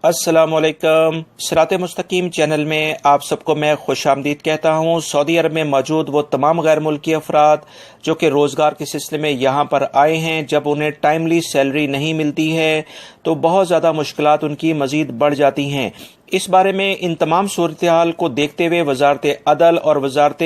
अस्सलाम वालेकुम। सिरात मुस्तकीम चैनल में आप सबको मैं खुश आमदीद कहता हूँ। सऊदी अरब में मौजूद वो तमाम गैर मुल्की अफराद जो कि रोज़गार के सिलसिले में यहाँ पर आए हैं, जब उन्हें टाइमली सैलरी नहीं मिलती है तो बहुत ज़्यादा मुश्किलात उनकी मज़ीद बढ़ जाती हैं। इस बारे में इन तमाम सूरत हाल को देखते हुए वजारत अदल और वजारत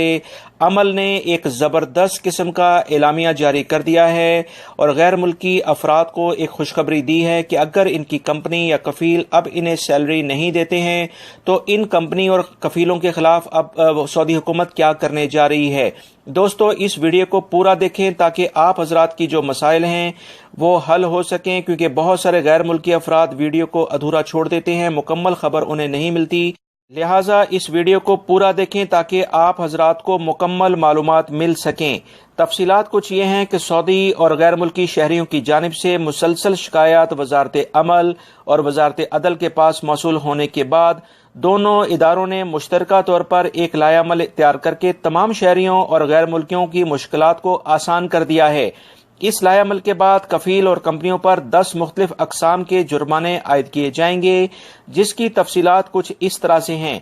अमल ने एक ज़बरदस्त किस्म का एलामिया जारी कर दिया है और गैर मुल्की अफराद को एक खुशखबरी दी है कि अगर इनकी कंपनी या कफील अब इन्हें सैलरी नहीं देते हैं तो इन कंपनी और कफीलों के खिलाफ अब सऊदी हुकूमत क्या करने जा रही है। दोस्तों, इस वीडियो को पूरा देखें ताकि आप हजरात की जो मसाइल हैं वो हल हो सकें, क्योंकि बहुत सारे गैर मुल्की अफराद वीडियो को अधूरा छोड़ देते हैं, मुकम्मल खबर उन्हें नहीं मिलती। लिहाजा इस वीडियो को पूरा देखें ताकि आप हजरात को मुकम्मल मालूमात मिल सकें। तफसीलात कुछ ये हैं कि सऊदी और गैर मुल्की शहरियों की जानिब से मुसलसल शिकायत वजारत अमल और वजारत अदल के पास मौसूल होने के बाद दोनों इदारों ने मुश्तरका तौर पर एक लायामल इख्तियार करके तमाम शहरियों और गैर मुल्कियों की मुश्किलात को आसान कर दिया है। इस लायामल के बाद कफील और कंपनियों पर 10 मुख्तलिफ अकसाम के जुर्माने आयद किए जाएंगे, जिसकी तफसीलात कुछ इस तरह से हैं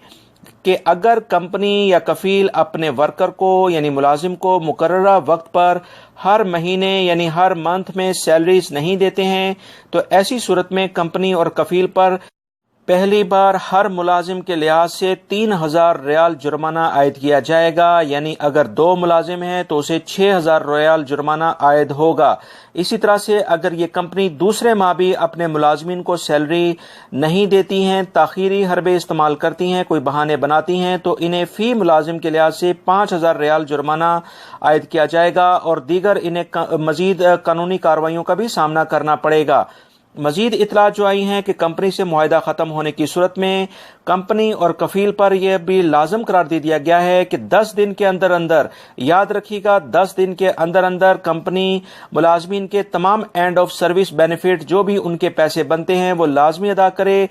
कि अगर कंपनी या कफील अपने वर्कर को यानी मुलाजिम को मुकर्ररा वक्त पर हर महीने यानी हर मंथ में सैलरीज नहीं देते हैं तो ऐसी सूरत में कंपनी और कफील पर पहली बार हर मुलाजिम के लिहाज से 3000 रियाल जुर्माना आयद किया जाएगा। यानी अगर 2 मुलाजिम हैं तो उसे 6000 रियाल जुर्माना आयद होगा। इसी तरह से अगर ये कंपनी दूसरे माह भी अपने मुलाजमीन को सैलरी नहीं देती हैं, ताखीरी हरबे इस्तेमाल करती हैं, कोई बहाने बनाती हैं, तो इन्हें फी मुलाजिम के लिहाज से 5000 रियाल जुर्माना आयद किया जाएगा और दीगर इन्हें मजीद कानूनी कार्रवाइयों का भी सामना करना पड़ेगा। मजीद इतला जो आई हैं कि कंपनी से मुआहदा खत्म होने की सूरत में कंपनी और कफील पर यह भी लाजम करार दे दिया गया है कि 10 दिन के अंदर अंदर, याद रखिएगा, 10 दिन के अंदर अंदर कंपनी मुलाजमीन के तमाम एंड ऑफ सर्विस बेनिफिट जो भी उनके पैसे बनते हैं वो लाजमी अदा करे।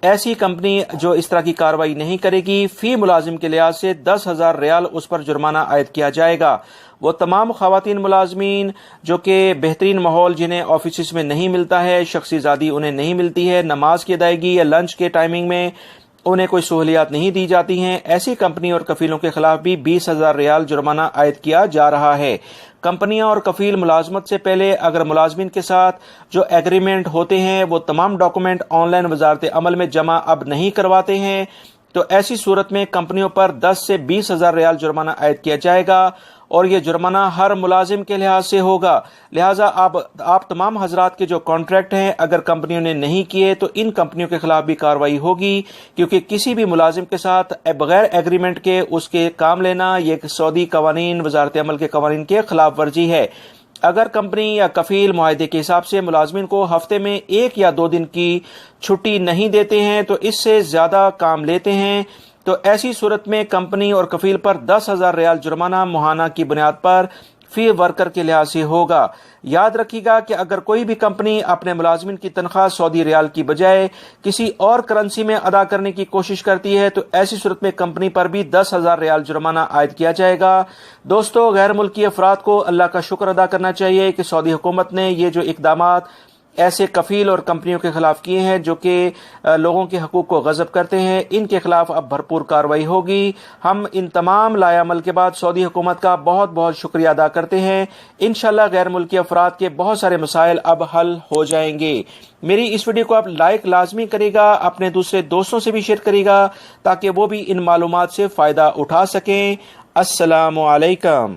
ऐसी कंपनी जो इस तरह की कार्रवाई नहीं करेगी, फी मुलाजिम के लिहाज से 10,000 रियाल उस पर जुर्माना आयद किया जाएगा। वो तमाम खवातीन मुलाजमीन जो कि बेहतरीन माहौल जिन्हें ऑफिस में नहीं मिलता है, शख्सी आज़ादी उन्हें नहीं मिलती है, नमाज की अदायगी या लंच के टाइमिंग में उन्हें कोई सहूलियात नहीं दी जाती हैं, ऐसी कंपनी और कफीलों के खिलाफ भी 20,000 रियाल जुर्माना आयद किया जा रहा है। कंपनियां और कफील मुलाजमत से पहले अगर मुलाजमीन के साथ जो एग्रीमेंट होते हैं वो तमाम डॉक्यूमेंट ऑनलाइन वजारत अमल में जमा अब नहीं करवाते हैं तो ऐसी सूरत में कंपनियों पर 10 से 20,000 रियाल जुर्माना आयद किया जाएगा और ये जुर्माना हर मुलाजिम के लिहाज से होगा। लिहाजा आप तमाम हजरात के जो कॉन्ट्रैक्ट हैं अगर कंपनियों ने नहीं किए तो इन कंपनियों के खिलाफ भी कार्रवाई होगी, क्योंकि किसी भी मुलाजिम के साथ बगैर एग्रीमेंट के उसके काम लेना ये सऊदी कवानीन, वजारत अमल के कवानीन के खिलाफ वर्जी है। अगर कंपनी या कफील मुआहदे के हिसाब से मुलाजमिन को हफ्ते में 1 या 2 दिन की छुट्टी नहीं देते हैं तो इससे ज्यादा काम लेते हैं तो ऐसी सूरत में कंपनी और कफील पर 10,000 रियाल जुर्माना मुहाना की बुनियाद पर फी वर्कर के लिहाज से होगा। याद रखिएगा कि अगर कोई भी कंपनी अपने मुलाजमिन की तनख्वाह सऊदी रियाल की बजाय किसी और करेंसी में अदा करने की कोशिश करती है तो ऐसी सूरत में कंपनी पर भी 10,000 रियाल जुर्माना आयद किया जाएगा। दोस्तों, गैर मुल्की अफराद को अल्लाह का शुक्र अदा करना चाहिए कि सऊदी हुकूमत ने ये जो इकदामात ऐसे कफील और कंपनियों के खिलाफ किए हैं जो कि लोगों के हकूक को गजब करते हैं, इनके खिलाफ अब भरपूर कार्रवाई होगी। हम इन तमाम लायामल के बाद सऊदी हुकूमत का बहुत बहुत शुक्रिया अदा करते हैं। इंशाल्लाह गैर मुल्की अफराद के बहुत सारे मसाइल अब हल हो जाएंगे। मेरी इस वीडियो को आप लाइक लाजमी करेगा, अपने दूसरे दोस्तों से भी शेयर करेगा ताकि वो भी इन मालूमात से फायदा उठा सकें। अस्सलामु अलैकुम।